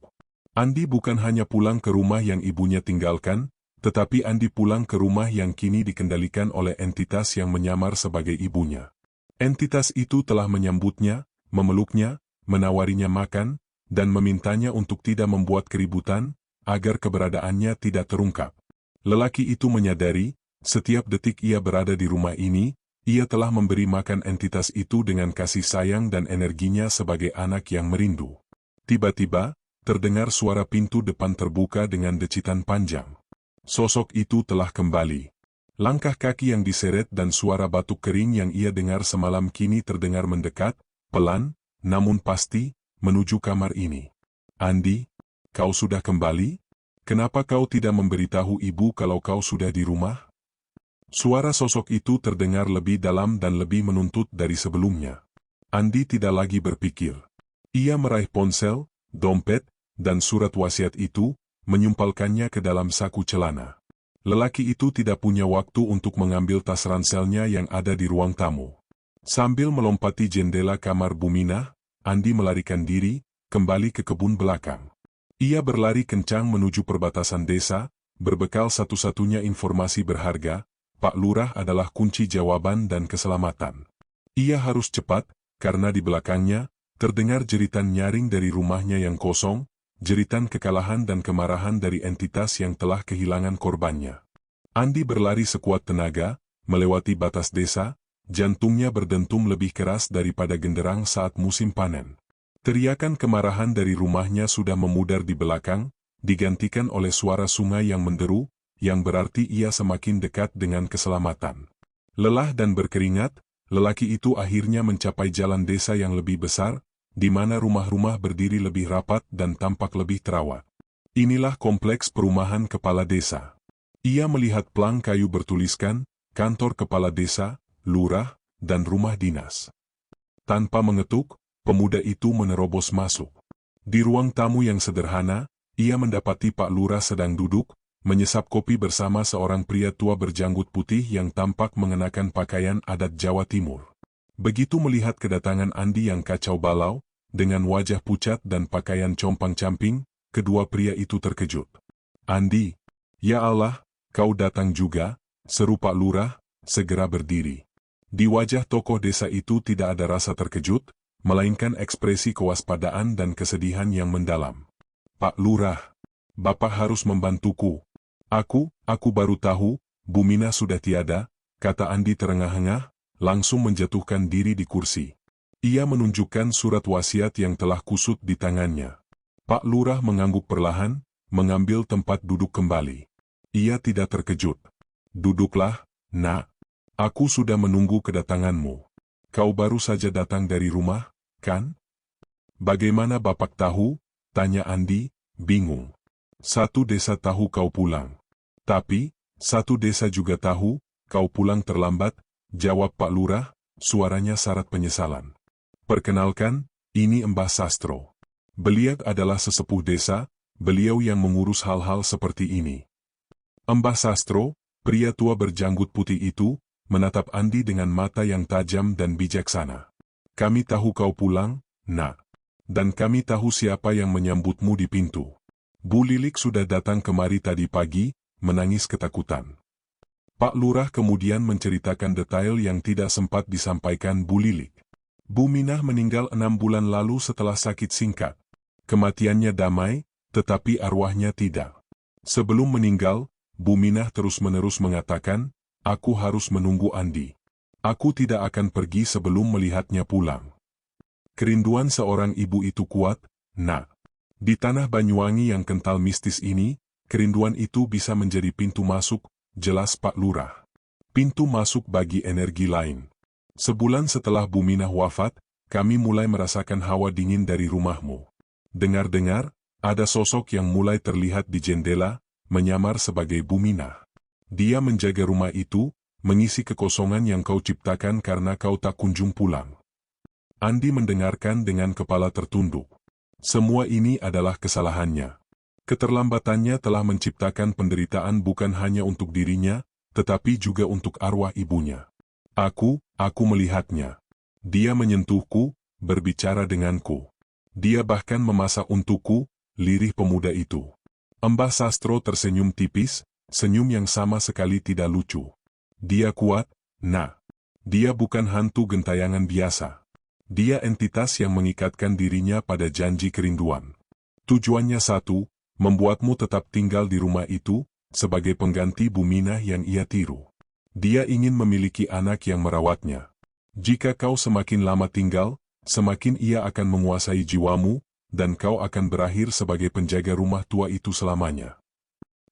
Andi bukan hanya pulang ke rumah yang ibunya tinggalkan, tetapi Andi pulang ke rumah yang kini dikendalikan oleh entitas yang menyamar sebagai ibunya. Entitas itu telah menyambutnya, memeluknya, menawarinya makan, dan memintanya untuk tidak membuat keributan, agar keberadaannya tidak terungkap. Lelaki itu menyadari, setiap detik ia berada di rumah ini, ia telah memberi makan entitas itu dengan kasih sayang dan energinya sebagai anak yang merindu. Tiba-tiba, terdengar suara pintu depan terbuka dengan decitan panjang. Sosok itu telah kembali. Langkah kaki yang diseret dan suara batuk kering yang ia dengar semalam kini terdengar mendekat, pelan, namun pasti, menuju kamar ini. "Andi, kau sudah kembali? Kenapa kau tidak memberitahu ibu kalau kau sudah di rumah?" Suara sosok itu terdengar lebih dalam dan lebih menuntut dari sebelumnya. Andi tidak lagi berpikir. Ia meraih ponsel, dompet, dan surat wasiat itu, menyumpalkannya ke dalam saku celana. Lelaki itu tidak punya waktu untuk mengambil tas ranselnya yang ada di ruang tamu. Sambil melompati jendela kamar Buminah, Andi melarikan diri, kembali ke kebun belakang. Ia berlari kencang menuju perbatasan desa, berbekal satu-satunya informasi berharga, Pak Lurah adalah kunci jawaban dan keselamatan. Ia harus cepat, karena di belakangnya, terdengar jeritan nyaring dari rumahnya yang kosong, jeritan kekalahan dan kemarahan dari entitas yang telah kehilangan korbannya. Andi berlari sekuat tenaga, melewati batas desa, jantungnya berdentum lebih keras daripada genderang saat musim panen. Teriakan kemarahan dari rumahnya sudah memudar di belakang, digantikan oleh suara sungai yang menderu, yang berarti ia semakin dekat dengan keselamatan. Lelah dan berkeringat, lelaki itu akhirnya mencapai jalan desa yang lebih besar, di mana rumah-rumah berdiri lebih rapat dan tampak lebih terawat. Inilah kompleks perumahan kepala desa. Ia melihat plang kayu bertuliskan, kantor kepala desa, lurah, dan rumah dinas. Tanpa mengetuk, pemuda itu menerobos masuk. Di ruang tamu yang sederhana, ia mendapati Pak Lurah sedang duduk, menyesap kopi bersama seorang pria tua berjanggut putih yang tampak mengenakan pakaian adat Jawa Timur. Begitu melihat kedatangan Andi yang kacau balau, dengan wajah pucat dan pakaian compang-camping, kedua pria itu terkejut. "Andi, ya Allah, kau datang juga," seru Pak Lurah, segera berdiri. Di wajah tokoh desa itu tidak ada rasa terkejut, melainkan ekspresi kewaspadaan dan kesedihan yang mendalam. "Pak Lurah, Bapak harus membantuku. Aku baru tahu, Bu Mina sudah tiada," kata Andi terengah-engah, langsung menjatuhkan diri di kursi. Ia menunjukkan surat wasiat yang telah kusut di tangannya. Pak Lurah mengangguk perlahan, mengambil tempat duduk kembali. Ia tidak terkejut. "Duduklah, Nak. Aku sudah menunggu kedatanganmu. Kau baru saja datang dari rumah, kan?" "Bagaimana Bapak tahu?" tanya Andi, bingung. "Satu desa tahu kau pulang. Tapi, satu desa juga tahu, kau pulang terlambat," jawab Pak Lurah, suaranya syarat penyesalan. "Perkenalkan, ini Mbah Sastro. Beliau adalah sesepuh desa, beliau yang mengurus hal-hal seperti ini." Mbah Sastro, pria tua berjanggut putih itu, menatap Andi dengan mata yang tajam dan bijaksana. "Kami tahu kau pulang, Nak. Dan kami tahu siapa yang menyambutmu di pintu. Bu Lilik sudah datang kemari tadi pagi, menangis ketakutan." Pak Lurah kemudian menceritakan detail yang tidak sempat disampaikan Bu Lilik. Bu Minah meninggal 6 bulan lalu setelah sakit singkat. Kematiannya damai, tetapi arwahnya tidak. Sebelum meninggal, Bu Minah terus-menerus mengatakan, "Aku harus menunggu Andi. Aku tidak akan pergi sebelum melihatnya pulang." Kerinduan seorang ibu itu kuat, Nak. Di tanah Banyuwangi yang kental mistis ini, kerinduan itu bisa menjadi pintu masuk, jelas Pak Lurah. Pintu masuk bagi energi lain. "Sebulan setelah Bu Minah wafat, kami mulai merasakan hawa dingin dari rumahmu. Dengar-dengar, ada sosok yang mulai terlihat di jendela, menyamar sebagai Bu Minah. Dia menjaga rumah itu, mengisi kekosongan yang kau ciptakan karena kau tak kunjung pulang." Andi mendengarkan dengan kepala tertunduk. Semua ini adalah kesalahannya. Keterlambatannya telah menciptakan penderitaan bukan hanya untuk dirinya, tetapi juga untuk arwah ibunya. Aku melihatnya. Dia menyentuhku, berbicara denganku. Dia bahkan memasak untukku," lirih pemuda itu. Mbah Sastro tersenyum tipis, senyum yang sama sekali tidak lucu. "Dia kuat, Nak. Dia bukan hantu gentayangan biasa. Dia entitas yang mengikatkan dirinya pada janji kerinduan. Tujuannya satu, membuatmu tetap tinggal di rumah itu, sebagai pengganti Bu Minah yang ia tiru. Dia ingin memiliki anak yang merawatnya. Jika kau semakin lama tinggal, semakin ia akan menguasai jiwamu, dan kau akan berakhir sebagai penjaga rumah tua itu selamanya."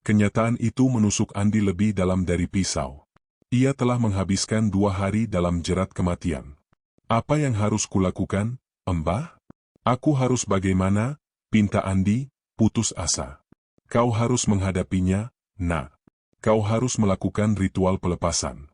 Kenyataan itu menusuk Andi lebih dalam dari pisau. Ia telah menghabiskan 2 hari dalam jerat kematian. "Apa yang harus kulakukan, Mbah?" "Aku harus bagaimana?" pinta Andi, putus asa. "Kau harus menghadapinya, Nak. Kau harus melakukan ritual pelepasan.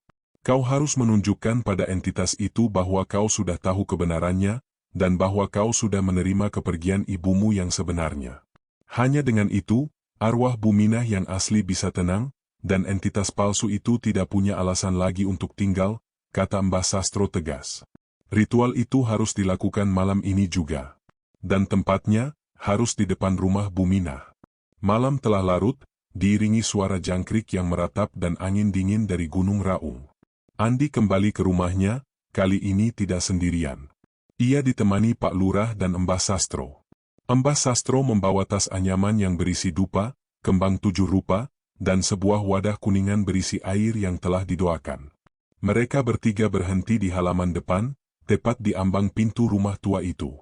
Kau harus menunjukkan pada entitas itu bahwa kau sudah tahu kebenarannya, dan bahwa kau sudah menerima kepergian ibumu yang sebenarnya. Hanya dengan itu, arwah Bu Minah yang asli bisa tenang, dan entitas palsu itu tidak punya alasan lagi untuk tinggal," kata Mbah Sastro tegas. "Ritual itu harus dilakukan malam ini juga. Dan tempatnya, harus di depan rumah Bu Minah." Malam telah larut, diiringi suara jangkrik yang meratap dan angin dingin dari Gunung Raung. Andi kembali ke rumahnya, kali ini tidak sendirian. Ia ditemani Pak Lurah dan Mbah Sastro. Mbah Sastro membawa tas anyaman yang berisi dupa, kembang 7 rupa, dan sebuah wadah kuningan berisi air yang telah didoakan. Mereka bertiga berhenti di halaman depan, tepat di ambang pintu rumah tua itu.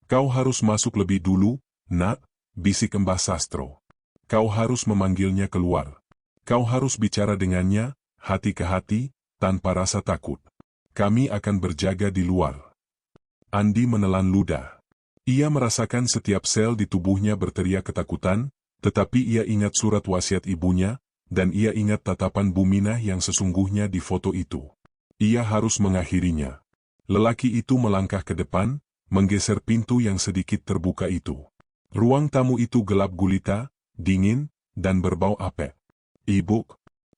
"Kau harus masuk lebih dulu, Nak," bisik Mbah Sastro. "Kau harus memanggilnya keluar. Kau harus bicara dengannya, hati ke hati, tanpa rasa takut. Kami akan berjaga di luar." Andi menelan ludah. Ia merasakan setiap sel di tubuhnya berteriak ketakutan, tetapi ia ingat surat wasiat ibunya, dan ia ingat tatapan Bu Minah yang sesungguhnya di foto itu. Ia harus mengakhirinya. Lelaki itu melangkah ke depan, menggeser pintu yang sedikit terbuka itu. Ruang tamu itu gelap gulita, dingin, dan berbau apek. "Ibu,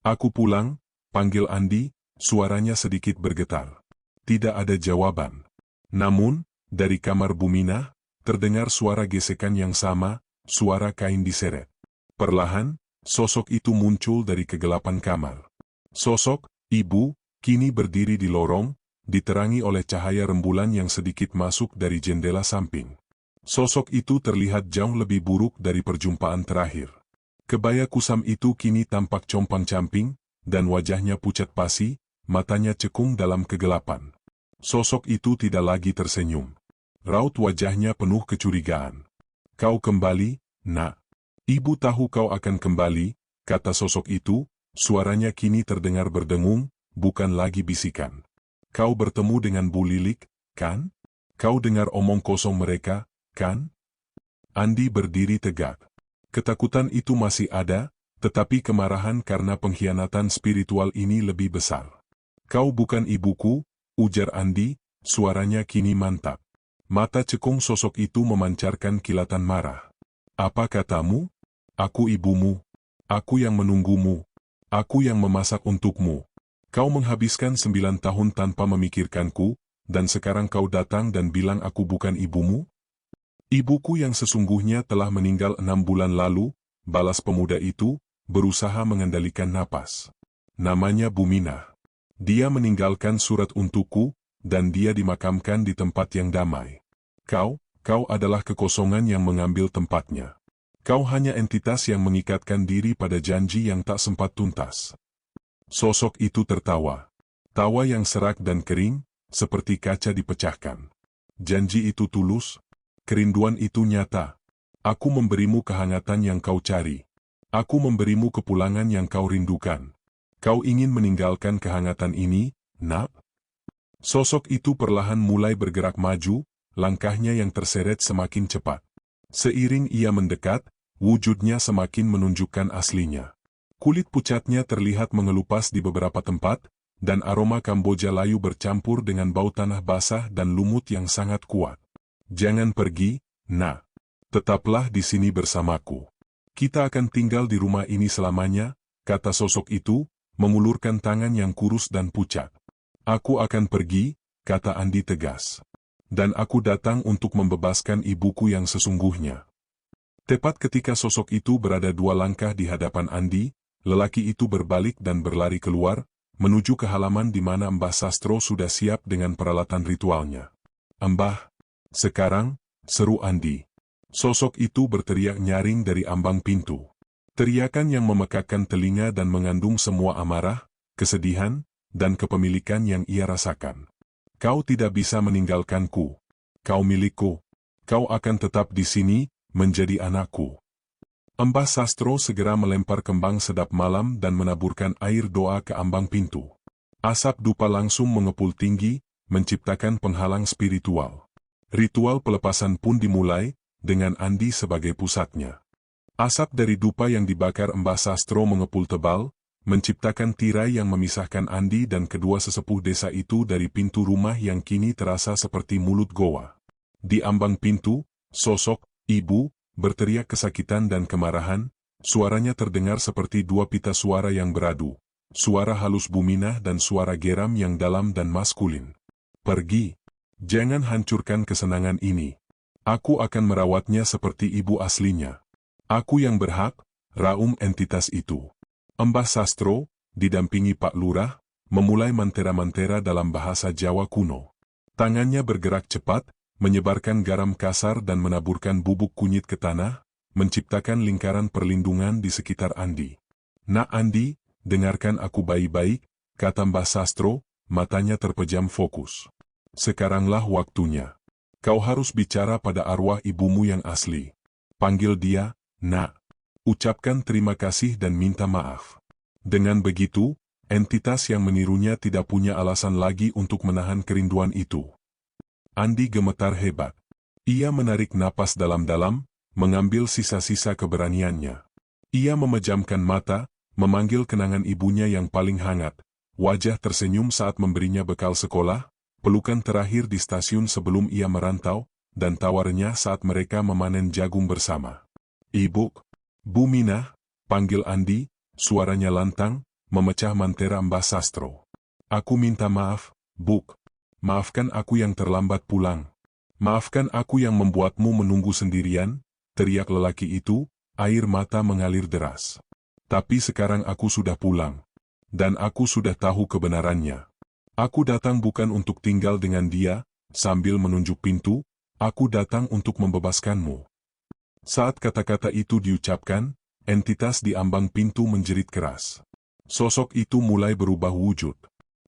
aku pulang," panggil Andi, suaranya sedikit bergetar. Tidak ada jawaban. Namun, dari kamar Bu Minah, terdengar suara gesekan yang sama, suara kain diseret. Perlahan, sosok itu muncul dari kegelapan kamar. Sosok ibu, kini berdiri di lorong, diterangi oleh cahaya rembulan yang sedikit masuk dari jendela samping. Sosok itu terlihat jauh lebih buruk dari perjumpaan terakhir. Kebaya kusam itu kini tampak compang-camping, dan wajahnya pucat pasi, matanya cekung dalam kegelapan. Sosok itu tidak lagi tersenyum. Raut wajahnya penuh kecurigaan. "Kau kembali, Nak. Ibu tahu kau akan kembali," kata sosok itu, suaranya kini terdengar berdengung, bukan lagi bisikan. "Kau bertemu dengan Bu Lilik, kan? Kau dengar omong kosong mereka, kan?" Andi berdiri tegak. Ketakutan itu masih ada, tetapi kemarahan karena pengkhianatan spiritual ini lebih besar. "Kau bukan ibuku," ujar Andi, suaranya kini mantap. Mata cekung sosok itu memancarkan kilatan marah. "Apa katamu? Aku ibumu. Aku yang menunggumu. Aku yang memasak untukmu. Kau menghabiskan 9 tahun tanpa memikirkanku, dan sekarang kau datang dan bilang aku bukan ibumu? Ibuku yang sesungguhnya telah meninggal 6 bulan lalu," balas pemuda itu, berusaha mengendalikan napas. "Namanya Buminah. Dia meninggalkan surat untukku, dan dia dimakamkan di tempat yang damai. Kau adalah kekosongan yang mengambil tempatnya. Kau hanya entitas yang mengikatkan diri pada janji yang tak sempat tuntas." Sosok itu tertawa. Tawa yang serak dan kering, seperti kaca dipecahkan. "Janji itu tulus, kerinduan itu nyata. Aku memberimu kehangatan yang kau cari. Aku memberimu kepulangan yang kau rindukan. Kau ingin meninggalkan kehangatan ini, Nak?" Sosok itu perlahan mulai bergerak maju, langkahnya yang terseret semakin cepat. Seiring ia mendekat, wujudnya semakin menunjukkan aslinya. Kulit pucatnya terlihat mengelupas di beberapa tempat, dan aroma Kamboja layu bercampur dengan bau tanah basah dan lumut yang sangat kuat. "Jangan pergi, Nak. Tetaplah di sini bersamaku. Kita akan tinggal di rumah ini selamanya," kata sosok itu, mengulurkan tangan yang kurus dan pucat. "Aku akan pergi," kata Andi tegas. "Dan aku datang untuk membebaskan ibuku yang sesungguhnya." Tepat ketika sosok itu berada 2 langkah di hadapan Andi, lelaki itu berbalik dan berlari keluar, menuju ke halaman di mana Mbah Sastro sudah siap dengan peralatan ritualnya. "Mbah, sekarang," seru Andi. Sosok itu berteriak nyaring dari ambang pintu. Teriakan yang memekakkan telinga dan mengandung semua amarah, kesedihan, dan kepemilikan yang ia rasakan. "Kau tidak bisa meninggalkanku. Kau milikku. Kau akan tetap di sini, menjadi anakku." Mbah Sastro segera melempar kembang sedap malam dan menaburkan air doa ke ambang pintu. Asap dupa langsung mengepul tinggi, menciptakan penghalang spiritual. Ritual pelepasan pun dimulai, dengan Andi sebagai pusatnya. Asap dari dupa yang dibakar Mbah Sastro mengepul tebal, menciptakan tirai yang memisahkan Andi dan kedua sesepuh desa itu dari pintu rumah yang kini terasa seperti mulut goa. Di ambang pintu, sosok ibu berteriak kesakitan dan kemarahan, suaranya terdengar seperti 2 pita suara yang beradu, suara halus Buminah dan suara geram yang dalam dan maskulin. "Pergi. Jangan hancurkan kesenangan ini. Aku akan merawatnya seperti ibu aslinya. Aku yang berhak," raung entitas itu. Mbah Sastro, didampingi Pak Lurah, memulai mantera-mantera dalam bahasa Jawa kuno. Tangannya bergerak cepat, menyebarkan garam kasar dan menaburkan bubuk kunyit ke tanah, menciptakan lingkaran perlindungan di sekitar Andi. "Nak Andi, dengarkan aku baik-baik," kata Mbah Sastro, matanya terpejam fokus. "Sekaranglah waktunya. Kau harus bicara pada arwah ibumu yang asli. Panggil dia, Nak. Ucapkan terima kasih dan minta maaf." Dengan begitu, entitas yang menirunya tidak punya alasan lagi untuk menahan kerinduan itu. Andi gemetar hebat. Ia menarik napas dalam-dalam, mengambil sisa-sisa keberaniannya. Ia memejamkan mata, memanggil kenangan ibunya yang paling hangat, wajah tersenyum saat memberinya bekal sekolah, pelukan terakhir di stasiun sebelum ia merantau, dan tawarnya saat mereka memanen jagung bersama. "Ibu, Buminah," panggil Andi, suaranya lantang, memecah mantera Mbah Sastro. "Aku minta maaf, Buk. Maafkan aku yang terlambat pulang. Maafkan aku yang membuatmu menunggu sendirian," teriak lelaki itu, air mata mengalir deras. "Tapi sekarang aku sudah pulang. Dan aku sudah tahu kebenarannya. Aku datang bukan untuk tinggal dengan dia, sambil menunjuk pintu, aku datang untuk membebaskanmu. Saat kata-kata itu diucapkan, entitas di ambang pintu menjerit keras. Sosok itu mulai berubah wujud.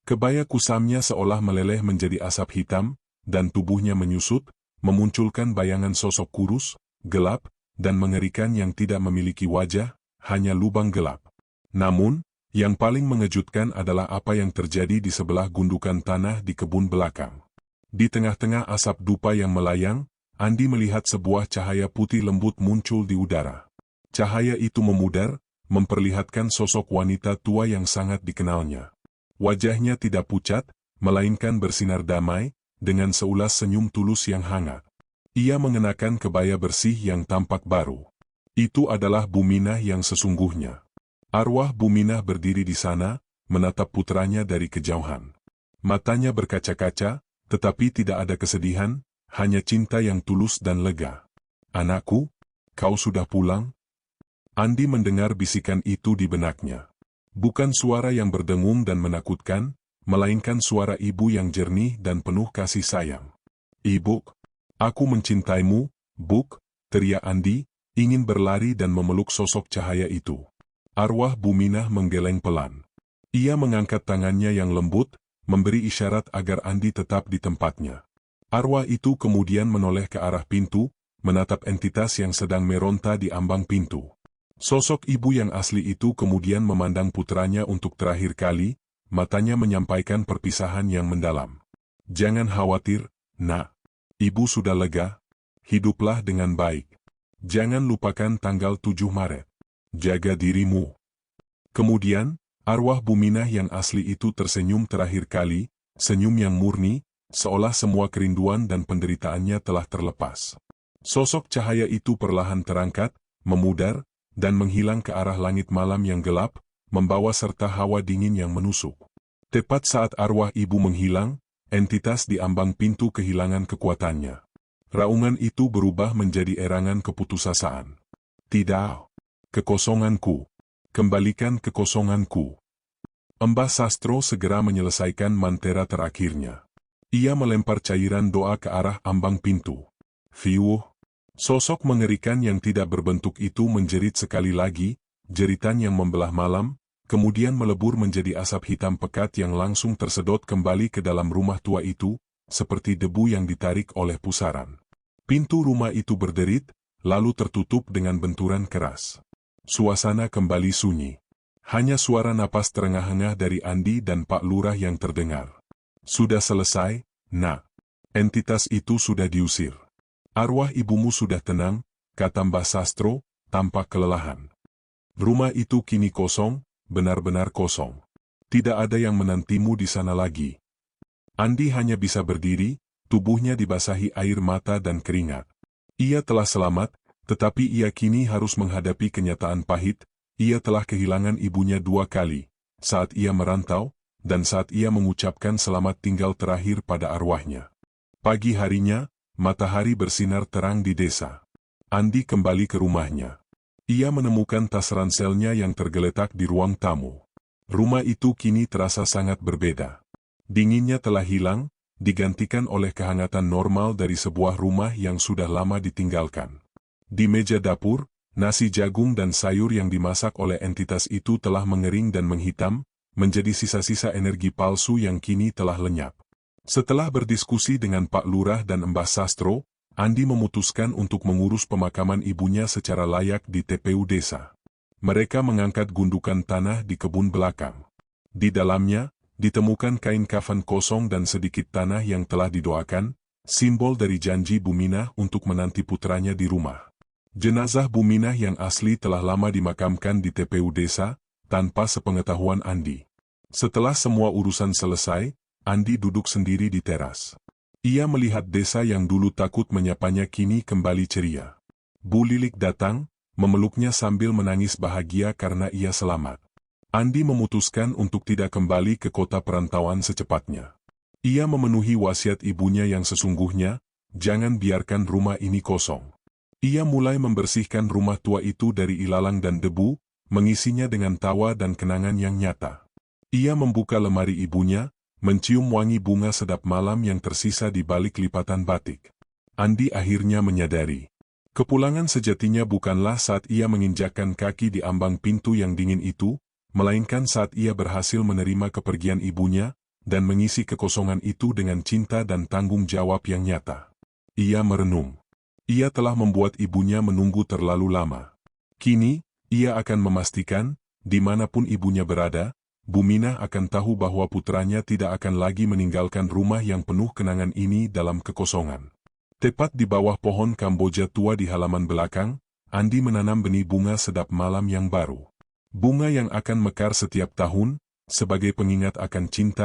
Kebaya kusamnya seolah meleleh menjadi asap hitam, dan tubuhnya menyusut, memunculkan bayangan sosok kurus, gelap, dan mengerikan yang tidak memiliki wajah, hanya lubang gelap. Namun, yang paling mengejutkan adalah apa yang terjadi di sebelah gundukan tanah di kebun belakang. Di tengah-tengah asap dupa yang melayang, Andi melihat sebuah cahaya putih lembut muncul di udara. Cahaya itu memudar, memperlihatkan sosok wanita tua yang sangat dikenalnya. Wajahnya tidak pucat, melainkan bersinar damai, dengan seulas senyum tulus yang hangat. Ia mengenakan kebaya bersih yang tampak baru. Itu adalah Buminah yang sesungguhnya. Arwah Buminah berdiri di sana, menatap putranya dari kejauhan. Matanya berkaca-kaca, tetapi tidak ada kesedihan, hanya cinta yang tulus dan lega. "Anakku, kau sudah pulang?" Andi mendengar bisikan itu di benaknya. Bukan suara yang berdengung dan menakutkan, melainkan suara ibu yang jernih dan penuh kasih sayang. "Ibu, aku mencintaimu, Buk," teriak Andi, ingin berlari dan memeluk sosok cahaya itu. Arwah Buminah menggeleng pelan. Ia mengangkat tangannya yang lembut, memberi isyarat agar Andi tetap di tempatnya. Arwah itu kemudian menoleh ke arah pintu, menatap entitas yang sedang meronta di ambang pintu. Sosok ibu yang asli itu kemudian memandang putranya untuk terakhir kali, matanya menyampaikan perpisahan yang mendalam. "Jangan khawatir, Nak. Ibu sudah lega. Hiduplah dengan baik. Jangan lupakan tanggal 7 Maret. Jaga dirimu." Kemudian, arwah Buminah yang asli itu tersenyum terakhir kali, senyum yang murni, seolah semua kerinduan dan penderitaannya telah terlepas. Sosok cahaya itu perlahan terangkat, memudar, dan menghilang ke arah langit malam yang gelap, membawa serta hawa dingin yang menusuk. Tepat saat arwah ibu menghilang, entitas di ambang pintu kehilangan kekuatannya. Raungan itu berubah menjadi erangan keputusasaan. "Tidak. Kekosonganku. Kembalikan kekosonganku." Mbah Sastro segera menyelesaikan mantera terakhirnya. Ia melempar cairan doa ke arah ambang pintu. Fiuh. Sosok mengerikan yang tidak berbentuk itu menjerit sekali lagi, jeritan yang membelah malam, kemudian melebur menjadi asap hitam pekat yang langsung tersedot kembali ke dalam rumah tua itu, seperti debu yang ditarik oleh pusaran. Pintu rumah itu berderit, lalu tertutup dengan benturan keras. Suasana kembali sunyi. Hanya suara napas terengah-engah dari Andi dan Pak Lurah yang terdengar. "Sudah selesai, Nak. Entitas itu sudah diusir. Arwah ibumu sudah tenang," kata Mbah Sastro, tanpa kelelahan. "Rumah itu kini kosong, benar-benar kosong. Tidak ada yang menantimu di sana lagi." Andi hanya bisa berdiri, tubuhnya dibasahi air mata dan keringat. Ia telah selamat, tetapi ia kini harus menghadapi kenyataan pahit. Ia telah kehilangan ibunya 2 kali, saat ia merantau, dan saat ia mengucapkan selamat tinggal terakhir pada arwahnya. Pagi harinya, matahari bersinar terang di desa. Andi kembali ke rumahnya. Ia menemukan tas ranselnya yang tergeletak di ruang tamu. Rumah itu kini terasa sangat berbeda. Dinginnya telah hilang, digantikan oleh kehangatan normal dari sebuah rumah yang sudah lama ditinggalkan. Di meja dapur, nasi jagung dan sayur yang dimasak oleh entitas itu telah mengering dan menghitam, menjadi sisa-sisa energi palsu yang kini telah lenyap. Setelah berdiskusi dengan Pak Lurah dan Mbah Sastro, Andi memutuskan untuk mengurus pemakaman ibunya secara layak di TPU desa. Mereka mengangkat gundukan tanah di kebun belakang. Di dalamnya, ditemukan kain kafan kosong dan sedikit tanah yang telah didoakan, simbol dari janji Buminah untuk menanti putranya di rumah. Jenazah Buminah yang asli telah lama dimakamkan di TPU desa, tanpa sepengetahuan Andi. Setelah semua urusan selesai, Andi duduk sendiri di teras. Ia melihat desa yang dulu takut menyapanya kini kembali ceria. Bu Lilik datang, memeluknya sambil menangis bahagia karena ia selamat. Andi memutuskan untuk tidak kembali ke kota perantauan secepatnya. Ia memenuhi wasiat ibunya yang sesungguhnya, jangan biarkan rumah ini kosong. Ia mulai membersihkan rumah tua itu dari ilalang dan debu, mengisinya dengan tawa dan kenangan yang nyata. Ia membuka lemari ibunya, mencium wangi bunga sedap malam yang tersisa di balik lipatan batik. Andi akhirnya menyadari. Kepulangan sejatinya bukanlah saat ia menginjakkan kaki di ambang pintu yang dingin itu, melainkan saat ia berhasil menerima kepergian ibunya, dan mengisi kekosongan itu dengan cinta dan tanggung jawab yang nyata. Ia merenung. Ia telah membuat ibunya menunggu terlalu lama. Kini, ia akan memastikan, dimanapun ibunya berada, Buminah akan tahu bahwa putranya tidak akan lagi meninggalkan rumah yang penuh kenangan ini dalam kekosongan. Tepat di bawah pohon Kamboja tua di halaman belakang, Andi menanam benih bunga sedap malam yang baru. Bunga yang akan mekar setiap tahun, sebagai pengingat akan cinta